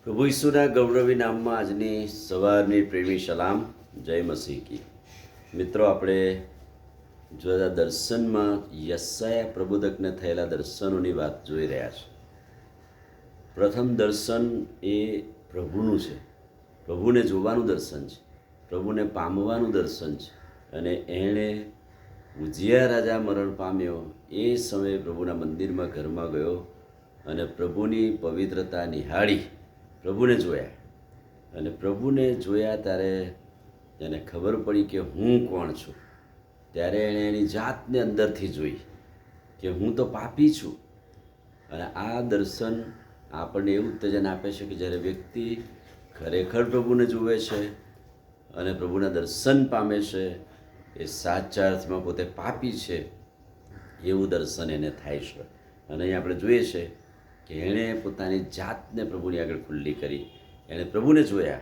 પ્રભુ ઈસુના ગૌરવી નામમાં આજની સવારની પ્રેમી સલામ. જય મસીહ કી. મિત્રો, આપણે જોયા દર્શનમાં યશાયા પ્રબોધકને થયેલા દર્શનોની વાત જોઈ રહ્યા છે. પ્રથમ દર્શન એ પ્રભુનું છે, પ્રભુને જોવાનું દર્શન છે, પ્રભુને પામવાનું દર્શન છે. અને એણે ઉજિયા રાજા મરણ પામ્યો એ સમયે પ્રભુના મંદિરમાં ઘરમાં ગયો અને પ્રભુની પવિત્રતા નિહાળી પ્રભુને જોયા. અને પ્રભુને જોયા ત્યારે એને ખબર પડી કે હું કોણ છું. ત્યારે એણે એની જાતને અંદરથી જોઈ કે હું તો પાપી છું. અને આ દર્શન આપણને એવું ઉત્તેજન આપે છે કે જ્યારે વ્યક્તિ ખરેખર પ્રભુને જુએ છે અને પ્રભુના દર્શન પામે છે, એ સાચા અર્થમાં પોતે પાપી છે એવું દર્શન એને થાય છે. અને અહીં આપણે જોઈએ છે કે એણે પોતાની જાતને પ્રભુની આગળ ખુલ્લી કરી, એણે પ્રભુને જોયા.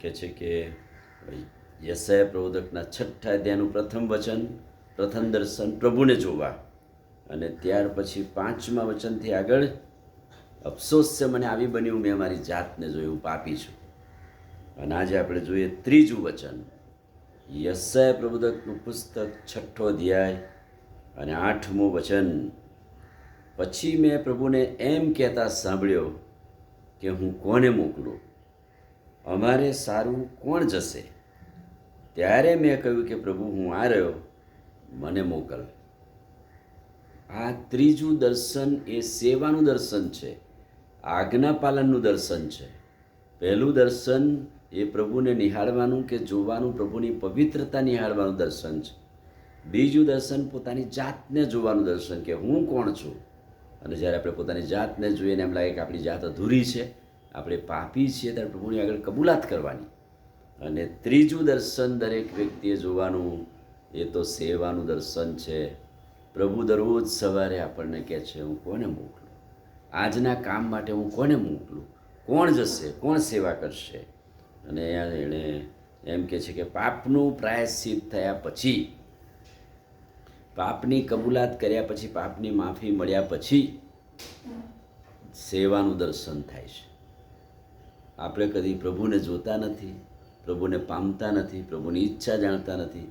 કહે છે કે યશાયા પ્રબોધકના 6 અધ્યાયનું પ્રથમ વચન, પ્રથમ દર્શન પ્રભુને જોવા. અને ત્યાર પછી 5મા વચનથી આગળ, અફસોસ છે મને આવી બન્યું, મેં મારી જાતને જોઈ, હું પાપી છું. અને આજે આપણે જોઈએ 3જું વચન, યશાયા પ્રબોધકનું પુસ્તક 6 અધ્યાય અને 8મું વચન. પછી મેં પ્રભુને એમ કહેતા સાંભળ્યો કે હું કોને મોકલું, અમારે સારું કોણ જશે? ત્યારે મેં કહ્યું કે પ્રભુ, હું આ રહ્યો, મને મોકલ. આ 3જું દર્શન એ સેવાનું દર્શન છે, આજ્ઞા પાલનનું દર્શન છે. પહેલું દર્શન એ પ્રભુને નિહાળવાનું કે જોવાનું, પ્રભુની પવિત્રતા નિહાળવાનું દર્શન છે. બીજું દર્શન પોતાની જાતને જોવાનું દર્શન કે હું કોણ છું. અને જ્યારે આપણે પોતાની જાતને જોઈએ ને એમ લાગે કે આપણી જાત અધૂરી છે, આપણે પાપી છીએ, ત્યારે પ્રભુની આગળ કબૂલાત કરવાની. અને 3જું દર્શન દરેક વ્યક્તિએ જોવાનું, એ તો સેવાનું દર્શન છે. પ્રભુ દરરોજ સવારે આપણને કહે છે, હું કોને મોકલું, આજના કામ માટે હું કોને મોકલું, કોણ જશે, કોણ સેવા કરશે? અને એણે એમ કહે છે કે પાપનું પ્રાયશ્ચિત થયા પછી, પાપની કબૂલાત કર્યા પછી, પાપની માફી મળ્યા પછી સેવાનું દર્શન થાય છે. આપણે કદી પ્રભુને જોતા નથી, પ્રભુને પામતા નથી, પ્રભુની ઈચ્છા જાણતા નથી,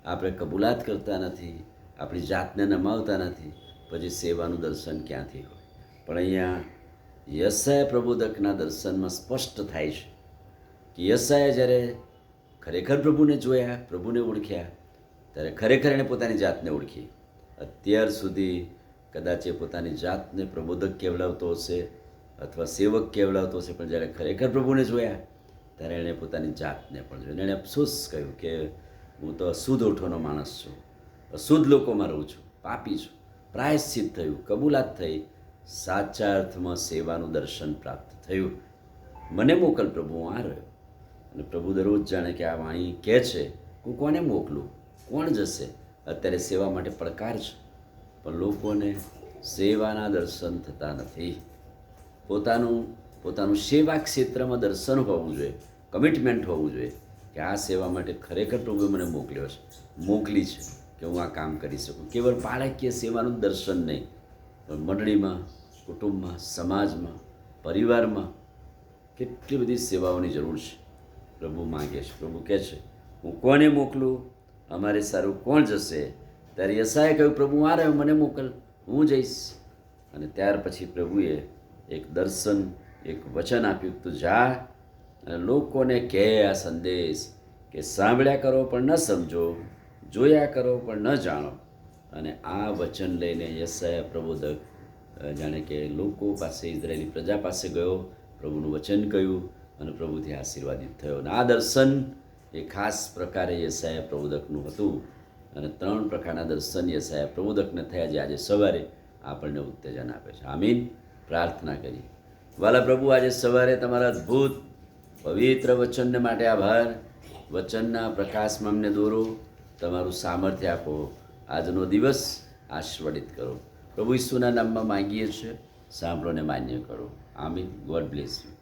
આપણે કબૂલાત કરતા નથી, આપણી જાતને નમાવતા નથી, પછી સેવાનું દર્શન ક્યાંથી હોય? પણ અહીંયા યશાયા પ્રબોધકના દર્શનમાં સ્પષ્ટ થાય છે કે યશાયા જ્યારે ખરેખર પ્રભુને જોયા, પ્રભુને ઓળખ્યા, ત્યારે ખરેખર એણે પોતાની જાતને ઓળખી. અત્યાર સુધી કદાચ એ પોતાની જાતને પ્રબોધક કહેવડાવતો હશે અથવા સેવક કહેવડાવતો હશે, પણ જ્યારે ખરેખર પ્રભુને જોયા ત્યારે એણે પોતાની જાતને પણ જોઈ. એણે અફસોસ કહ્યું કે હું તો અશુદ્ધ ઓઠોનો માણસ છું, અશુદ્ધ લોકોમાં રહું છું, પાપી છું. પ્રાયશ્ચિત થયું, કબૂલાત થઈ, સાચા અર્થમાં સેવાનું દર્શન પ્રાપ્ત થયું. મને મોકલ પ્રભુ, હું આ રહ્યો. અને પ્રભુ દરરોજ જાણે કે આ વાણી કહે છે, હું કોને મોકલું, કોણ જશે? અત્યારે સેવા માટે પડકાર છે, પણ લોકોને સેવાના દર્શન થતા નથી. પોતાનું સેવા ક્ષેત્રમાં દર્શન હોવું જોઈએ, કમિટમેન્ટ હોવું જોઈએ કે આ સેવા માટે ખરેખર પ્રભુએ મને મોકલ્યો છે, મોકલી છે કે હું આ કામ કરી શકું. કેવળ બાળકીય સેવાનું દર્શન નહીં, પણ મંડળીમાં, કુટુંબમાં, સમાજમાં, પરિવારમાં કેટલી બધી સેવાઓની જરૂર છે. પ્રભુ માગે છે, પ્રભુ કહે છે, હું કોને મોકલું, અમારે સારું કોણ જશે? ત્યારે યશાયાએ કહ્યું, પ્રભુ આ રહ્યો, મને મોકલ, હું જઈશ. અને ત્યાર પછી પ્રભુએ એક દર્શન, એક વચન આપ્યું, તું જા અને લોકોને કહે આ સંદેશ કે સાંભળ્યા કરો પણ ન સમજો, જોયા કરો પણ ન જાણો. અને આ વચન લઈને યશાયા પ્રબોધક જાણે કે લોકો પાસે, ઇઝરાયેલી પ્રજા પાસે ગયો, પ્રભુનું વચન કહ્યું અને પ્રભુથી આશીર્વાદિત થયો. અને આ દર્શન એ ખાસ પ્રકારે યશાયા પ્રબોધકનું હતું. અને 3 પ્રકારના દર્શન યશાયા પ્રબોધકને થયા, જે આજે સવારે આપણને ઉત્તેજન આપે છે. આમીન. પ્રાર્થના કરી. વાલા પ્રભુ, આજે સવારે તમારા અદ્ભુત પવિત્ર વચનને માટે આભાર. વચનના પ્રકાશમાં અમને દોરો, તમારું સામર્થ્ય આપો, આજનો દિવસ આશીર્વાદિત કરો. પ્રભુ ઈસુના નામમાં માંગીએ છીએ, સાંભળોને માન્ય કરો. આમીન. God bless you.